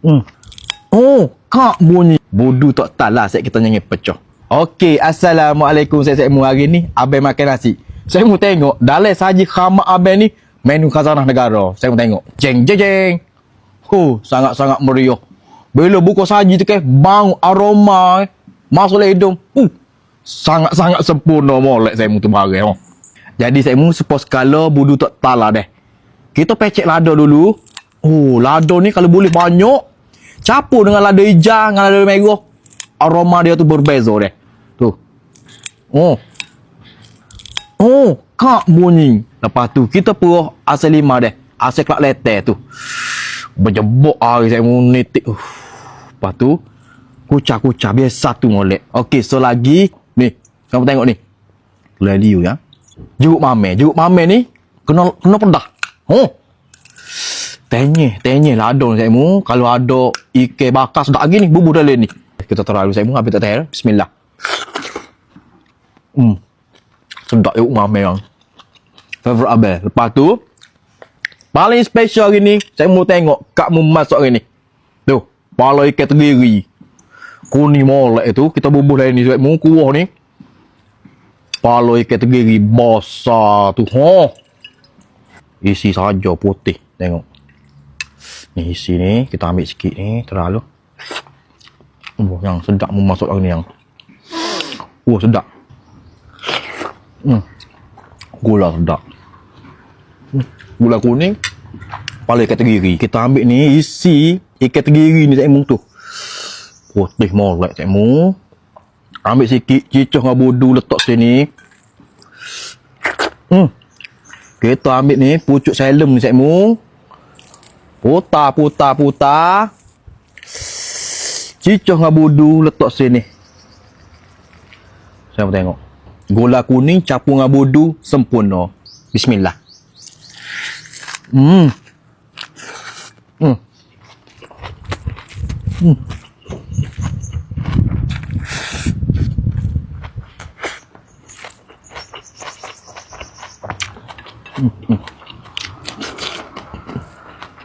Hmm. Oh, kak bunyi. Bodoh tak talah saya kita nyanyi pecah. Okey, assalamualaikum saya mu hari ni abang makan nasi. Saya mau tengok dalam saji khamak abang ni menu khazanah negara. Saya mau tengok. Jeng jeng jeng. Sangat-sangat meriah. Bila buka saji tu ke bau aroma masuk dalam hidung. Sangat-sangat sempurna molek saya mu tu barang. Jadi saya mu suppose kalau bodoh tak talah deh. Kita pecek lada dulu. Lada ni kalau boleh banyak campur dengan lada hijau dengan lada merah. Aroma dia tu berbeza deh. Tu. Kak bunyi. Lepas tu kita perah asal lima deh. Asal kelak letek tu. Berjebok hari saya mau nitik. Lepas tu kucah-kucah biasa tu molek. Okey, so lagi ni. Kamu tengok ni. Leliu ya. Jeruk mame ni kena pedah. Tenyeh lada saya mu. Kalau ada ikan bakar sedap lagi ni, bubur dalam ni. Kita taruh saya mu, habis tak tahu. Bismillah. Sedap jeruk mame yang favorite abang. Lepas tu paling special hari ni, saya mau tengok kak mu masak hari ni. Tu, pala ikan tenggiri. Kuning molek tu, kita bubur dalam ni. Saya mu kuah ni. Pala ikan tenggiri basah tu. Isi saja putih. Tengok. Ni isi ni, kita ambil sikit ni, terlalu. Yang sedap memasuk ni yang. Sedap. Gula sedap. Gula kuning. Kepala ikan tenggiri. Kita ambil ni, isi ikan tenggiri ni Cik tu. Putih molek Cik Mu. Ambil sikit cicuh dengan budu letak sini. Kita ambil ni, pucuk salem ni Cik Mu. Putar. Cicuh dengan budu letak sini. Saya mau tengok. Gula kuning campur dengan budu sempurna. Bismillah.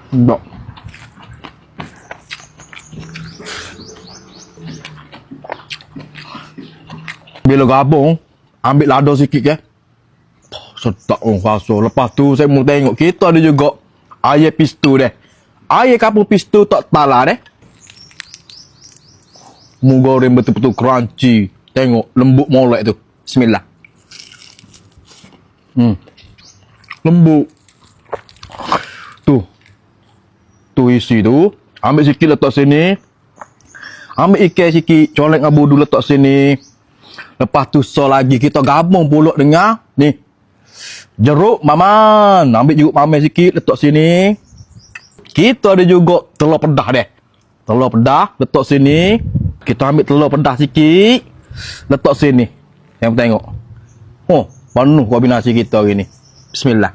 Sedap. Bila gabung, ambil lada sikit ke. Sedap rasa. Lepas tu saya mau tengok kita ada juga air pistu deh. Air kapur pistu tak talah deh. Mu goreng betul-betul crunchy. Tengok lembut molek tu. Bismillah. Lembut. Tu isi tu. Ambil sikit letak sini. Ambil ikan sikit. Colek dengan budu letak sini. Lepas tu so lagi kita gabung pula dengan ni. Jeruk maman. Ambil jeruk maman sikit letak sini. Kita ada juga telur pedah deh. Telur pedah letak sini. Kita ambil telur pedah sikit. Letak sini. Yang tengok. Penuh kombinasi kita hari ni. Bismillah.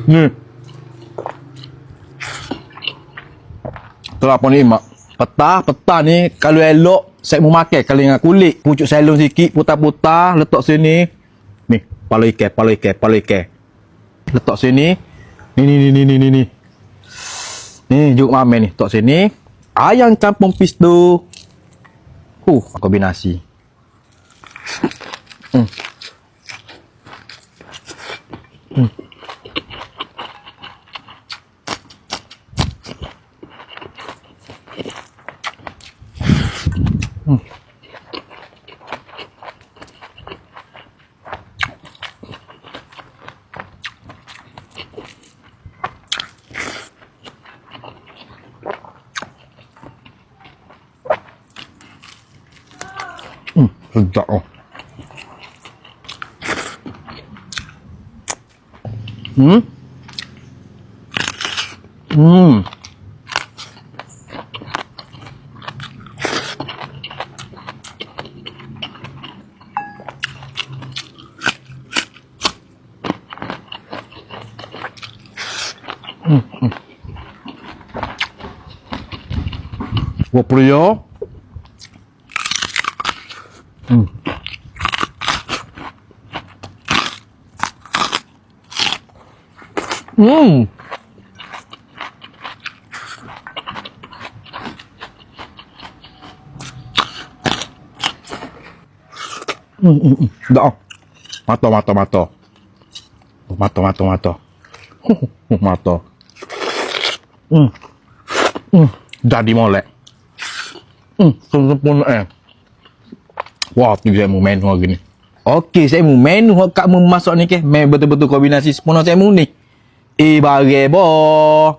Ni. Itulah apa ni mak. Peta ni kalau elok saya mau makan kalau dengan kulit. Pucuk salon sikit, putar-putar, letak sini. Ni, pala ikan. Letak sini. Ni. Ni jeruk mamen ni, letak sini. Ayam campur pistu. Kombinasi. Sedap. Buat peria. Hmm. Dah. Mata. Mata. Mata. Jadi molek. Sempurna. Wah, tu saya mau menu hari ni. Okey, saya mau menu kat memasak ni ke. Betul-betul kombinasi sempurna saya mau ni. Bagai boh.